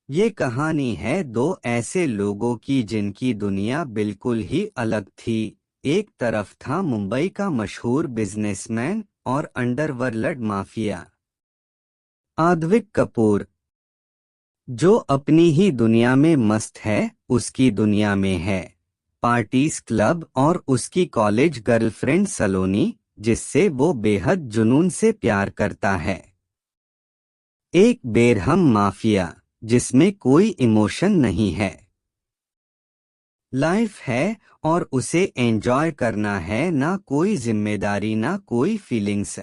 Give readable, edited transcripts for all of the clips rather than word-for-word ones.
ये कहानी है दो ऐसे लोगों की जिनकी दुनिया बिल्कुल ही अलग थी। एक तरफ था मुंबई का मशहूर बिजनेसमैन और अंडरवर्ल्ड माफिया आद्विक कपूर, जो अपनी ही दुनिया में मस्त है। उसकी दुनिया में है पार्टीज, क्लब और उसकी कॉलेज गर्लफ्रेंड सलोनी, जिससे वो बेहद जुनून से प्यार करता है। एक बेरहम माफिया जिसमें कोई इमोशन नहीं है। लाइफ है और उसे एंजॉय करना है, ना कोई जिम्मेदारी ना कोई फीलिंग्स।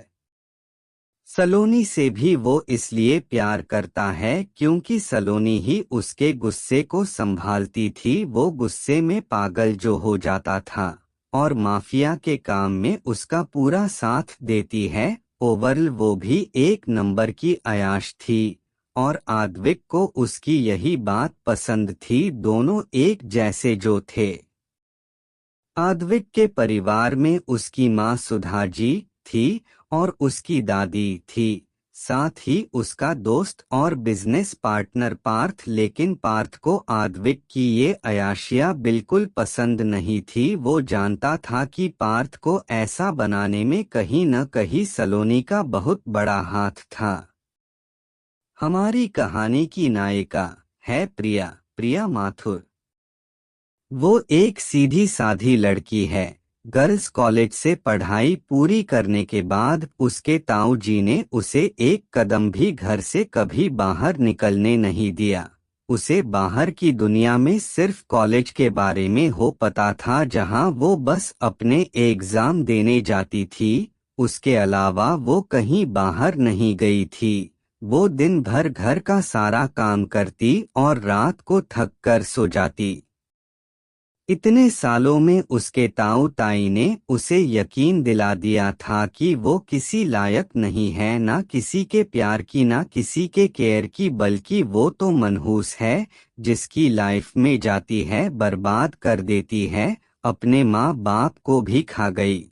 सलोनी से भी वो इसलिए प्यार करता है क्योंकि सलोनी ही उसके गुस्से को संभालती थी। वो गुस्से में पागल जो हो जाता था और माफिया के काम में उसका पूरा साथ देती है। ओवरऑल वो भी एक नंबर की अयाश थी और आद्विक को उसकी यही बात पसंद थी। दोनों एक जैसे जो थे। आद्विक के परिवार में उसकी माँ सुधा जी थी और उसकी दादी थी, साथ ही उसका दोस्त और बिजनेस पार्टनर पार्थ। लेकिन पार्थ को आद्विक की ये अयाशियाँ बिल्कुल पसंद नहीं थी। वो जानता था कि पार्थ को ऐसा बनाने में कहीं न कहीं सलोनी का बहुत बड़ा हाथ था। हमारी कहानी की नायिका है प्रिया प्रिया माथुर। वो एक सीधी साधी लड़की है। गर्ल्स कॉलेज से पढ़ाई पूरी करने के बाद उसके ताऊ जी ने उसे एक कदम भी घर से कभी बाहर निकलने नहीं दिया। उसे बाहर की दुनिया में सिर्फ कॉलेज के बारे में हो पता था, जहां वो बस अपने एग्जाम देने जाती थी। उसके अलावा वो कहीं बाहर नहीं गई थी। वो दिन भर घर का सारा काम करती और रात को थक कर सो जाती। इतने सालों में उसके ताऊ ताई ने उसे यकीन दिला दिया था कि वो किसी लायक नहीं है, ना किसी के प्यार की ना किसी के केयर की, बल्कि वो तो मनहूस है जिसकी लाइफ में जाती है बर्बाद कर देती है। अपने माँ बाप को भी खा गई।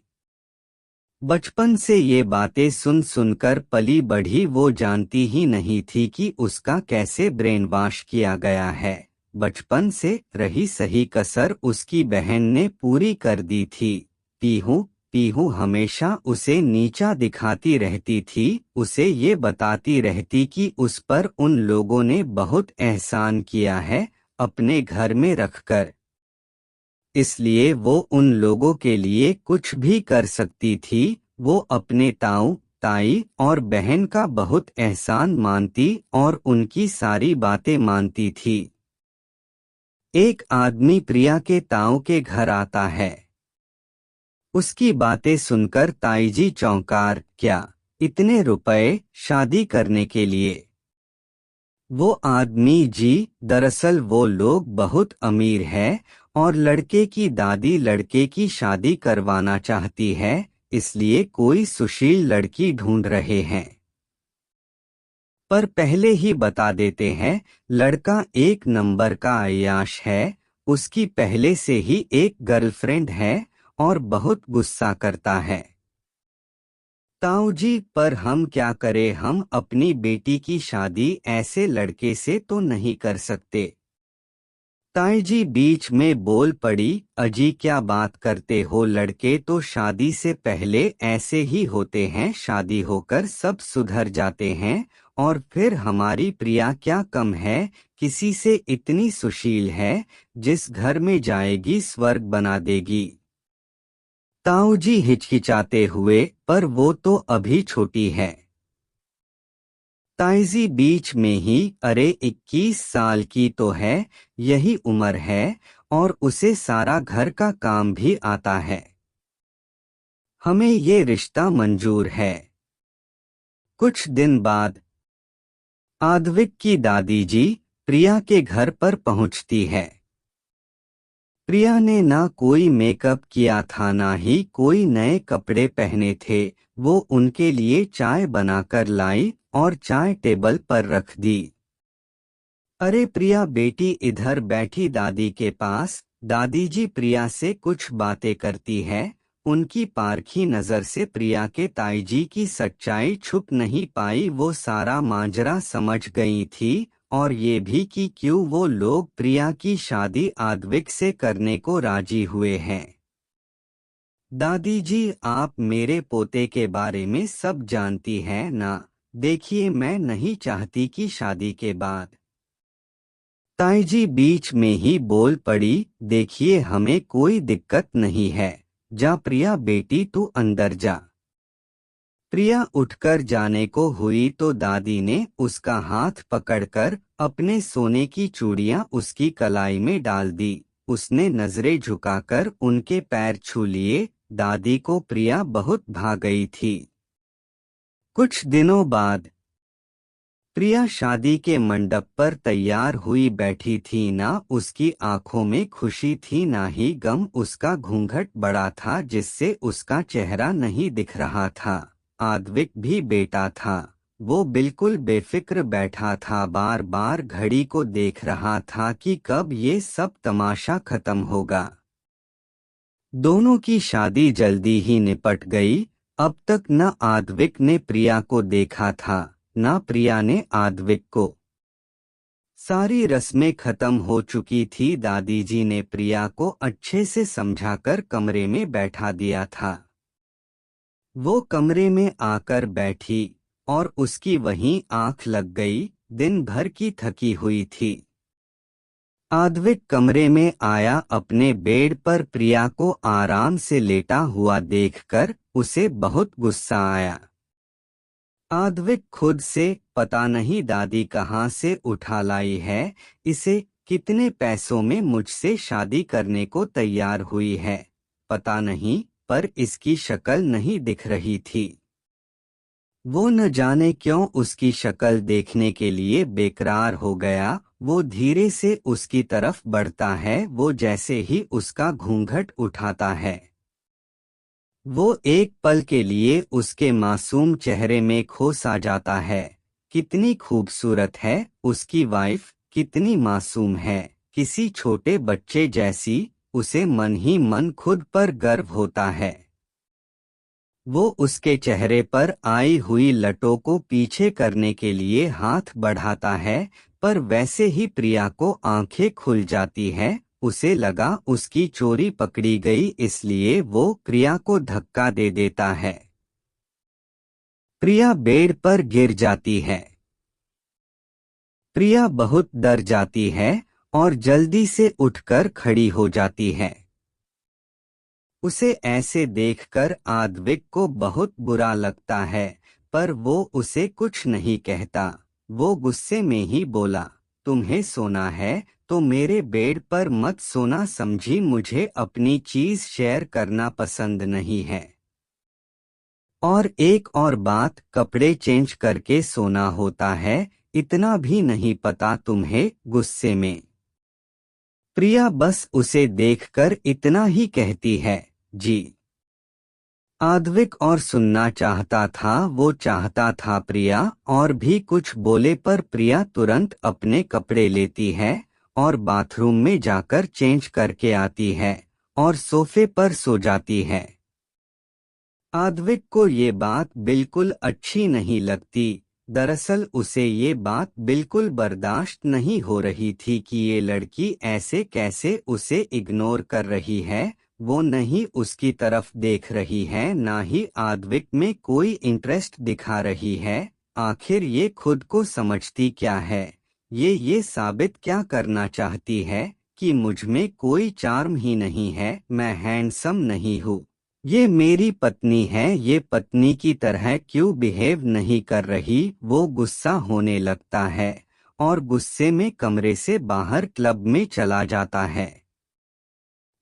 बचपन से ये बातें सुन सुनकर पली बढ़ी। वो जानती ही नहीं थी कि उसका कैसे ब्रेन वॉश किया गया है। बचपन से रही सही कसर उसकी बहन ने पूरी कर दी थी। पीहू पीहू हमेशा उसे नीचा दिखाती रहती थी। उसे ये बताती रहती कि उस पर उन लोगों ने बहुत एहसान किया है अपने घर में रखकर, इसलिए वो उन लोगों के लिए कुछ भी कर सकती थी। वो अपने ताऊ ताई और बहन का बहुत एहसान मानती और उनकी सारी बातें मानती थी। एक आदमी प्रिया के ताऊ के घर आता है। उसकी बातें सुनकर ताईजी चौंकार, क्या इतने रुपए शादी करने के लिए? वो आदमी जी, दरअसल वो लोग बहुत अमीर है और लड़के की दादी लड़के की शादी करवाना चाहती है, इसलिए कोई सुशील लड़की ढूंढ रहे हैं। पर पहले ही बता देते हैं, लड़का एक नंबर का अय्याश है। उसकी पहले से ही एक गर्लफ्रेंड है और बहुत गुस्सा करता है। ताऊ जी, पर हम क्या करें? हम अपनी बेटी की शादी ऐसे लड़के से तो नहीं कर सकते। ताई जी बीच में बोल पड़ी, अजी क्या बात करते हो? लड़के तो शादी से पहले ऐसे ही होते हैं, शादी होकर सब सुधर जाते हैं। और फिर हमारी प्रिया क्या कम है? किसी से इतनी सुशील है, जिस घर में जाएगी स्वर्ग बना देगी। ताऊ जी हिचकिचाते हुए, पर वो तो अभी छोटी है। ताईजी बीच में ही, अरे 21 साल की तो है, यही उम्र है और उसे सारा घर का काम भी आता है। हमें ये रिश्ता मंजूर है। कुछ दिन बाद आद्विक की दादी जी प्रिया के घर पर पहुंचती है। प्रिया ने ना कोई मेकअप किया था, ना ही कोई नए कपड़े पहने थे। वो उनके लिए चाय बनाकर लाई और चाय टेबल पर रख दी। अरे प्रिया बेटी, इधर बैठी दादी के पास। दादी जी प्रिया से कुछ बातें करती है। उनकी पारखी नजर से प्रिया के ताईजी की सच्चाई छुप नहीं पाई। वो सारा माजरा समझ गई थी और ये भी कि क्यों वो लोग प्रिया की शादी आद्विक से करने को राजी हुए हैं। दादी जी, आप मेरे पोते के बारे में सब जानती हैं ना। देखिए, मैं नहीं चाहती कि शादी के बाद। ताई जी बीच में ही बोल पड़ी, देखिए हमें कोई दिक्कत नहीं है। जा प्रिया बेटी, तू अंदर जा। प्रिया उठकर जाने को हुई तो दादी ने उसका हाथ पकड़कर अपने सोने की चूड़ियां उसकी कलाई में डाल दी। उसने नजरें झुकाकर उनके पैर छू लिए। दादी को प्रिया बहुत भा गई थी। कुछ दिनों बाद प्रिया शादी के मंडप पर तैयार हुई बैठी थी। ना उसकी आंखों में खुशी थी ना ही गम। उसका घूंघट बड़ा था जिससे उसका चेहरा नहीं दिख रहा था। आद्विक भी बेटा था। वो बिल्कुल बेफिक्र बैठा था, बार बार घड़ी को देख रहा था कि कब ये सब तमाशा खत्म होगा। दोनों की शादी जल्दी ही निपट गई। अब तक न आद्विक ने प्रिया को देखा था, न प्रिया ने आद्विक को। सारी रस्में खत्म हो चुकी थी। दादी जी ने प्रिया को अच्छे से समझाकर कमरे में बैठा दिया था। वो कमरे में आकर बैठी और उसकी वहीं आंख लग गई। दिन भर की थकी हुई थी। आद्विक कमरे में आया। अपने बेड पर प्रिया को आराम से लेटा हुआ देखकर उसे बहुत गुस्सा आया। आद्विक खुद से, पता नहीं दादी कहाँ से उठा लाई है, इसे कितने पैसों में मुझसे शादी करने को तैयार हुई है पता नहीं, पर इसकी शक्ल नहीं दिख रही थी। वो न जाने क्यों उसकी शक्ल देखने के लिए बेकरार हो गया। वो धीरे से उसकी तरफ बढ़ता है। वो जैसे ही उसका घूंघट उठाता है, वो एक पल के लिए उसके मासूम चेहरे में खो सा जाता है। कितनी खूबसूरत है उसकी वाइफ, कितनी मासूम है, किसी छोटे बच्चे जैसी। उसे मन ही मन खुद पर गर्व होता है। वो उसके चेहरे पर आई हुई लटों को पीछे करने के लिए हाथ बढ़ाता है, पर वैसे ही प्रिया को आंखें खुल जाती है। उसे लगा उसकी चोरी पकड़ी गई, इसलिए वो प्रिया को धक्का दे देता है। प्रिया बेड पर गिर जाती है। प्रिया बहुत डर जाती है और जल्दी से उठकर खड़ी हो जाती है। उसे ऐसे देखकर आद्विक को बहुत बुरा लगता है, पर वो उसे कुछ नहीं कहता। वो गुस्से में ही बोला, तुम्हें सोना है तो मेरे बेड पर मत सोना, समझी। मुझे अपनी चीज शेयर करना पसंद नहीं है। और एक और बात, कपड़े चेंज करके सोना होता है, इतना भी नहीं पता तुम्हें। गुस्से में प्रिया बस उसे देखकर इतना ही कहती है, जी। आद्विक और सुनना चाहता था। वो चाहता था प्रिया और भी कुछ बोले, पर प्रिया तुरंत अपने कपड़े लेती है और बाथरूम में जाकर चेंज करके आती है और सोफे पर सो जाती है। आद्विक को ये बात बिल्कुल अच्छी नहीं लगती। दरअसल उसे ये बात बिल्कुल बर्दाश्त नहीं हो रही थी कि ये लड़की ऐसे कैसे उसे इग्नोर कर रही है। वो नहीं उसकी तरफ देख रही है, ना ही आद्विक में कोई इंटरेस्ट दिखा रही है। आखिर ये खुद को समझती क्या है? ये साबित क्या करना चाहती है कि मुझ में कोई चार्म ही नहीं है, मैं हैंडसम नहीं हूँ। ये मेरी पत्नी है, ये पत्नी की तरह क्यों बिहेव नहीं कर रही? वो गुस्सा होने लगता है और गुस्से में कमरे से बाहर क्लब में चला जाता है।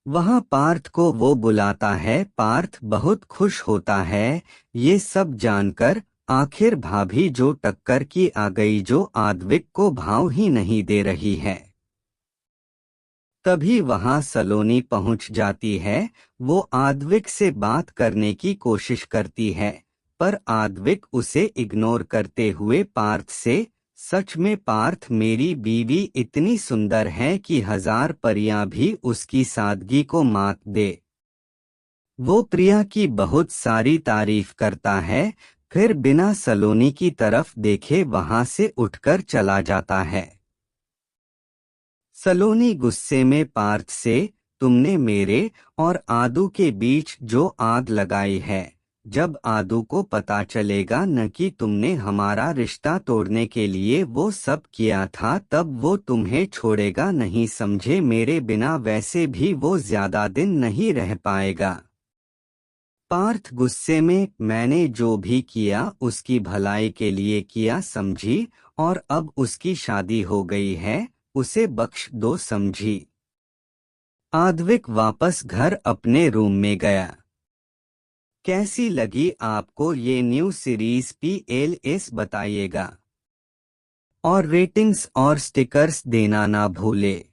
वहाँ पार्थ को वो बुलाता है। पार्थ बहुत खुश होता है ये सब जानकर। आखिर भाभी जो टक्कर की आ गई, जो आद्विक को भाव ही नहीं दे रही है। तभी वहां सलोनी पहुंच जाती है। वो आद्विक से बात करने की कोशिश करती है, पर आद्विक उसे इग्नोर करते हुए पार्थ से, सच में पार्थ, मेरी बीवी इतनी सुंदर है कि 1000 परियां भी उसकी सादगी को मात दे। वो प्रिया की बहुत सारी तारीफ करता है, फिर बिना सलोनी की तरफ देखे वहां से उठकर चला जाता है। सलोनी गुस्से में पार्थ से, तुमने मेरे और आदू के बीच जो आग लगाई है, जब आदू को पता चलेगा न कि तुमने हमारा रिश्ता तोड़ने के लिए वो सब किया था, तब वो तुम्हें छोड़ेगा नहीं, समझे। मेरे बिना वैसे भी वो ज्यादा दिन नहीं रह पाएगा। पार्थ गुस्से में, मैंने जो भी किया उसकी भलाई के लिए किया समझी, और अब उसकी शादी हो गई है, उसे बख्श दो समझी। आद्विक वापस घर अपने रूम में गया। कैसी लगी आपको ये न्यू सीरीज PLS बताइएगा, और रेटिंग्स और स्टिकर्स देना ना भूले।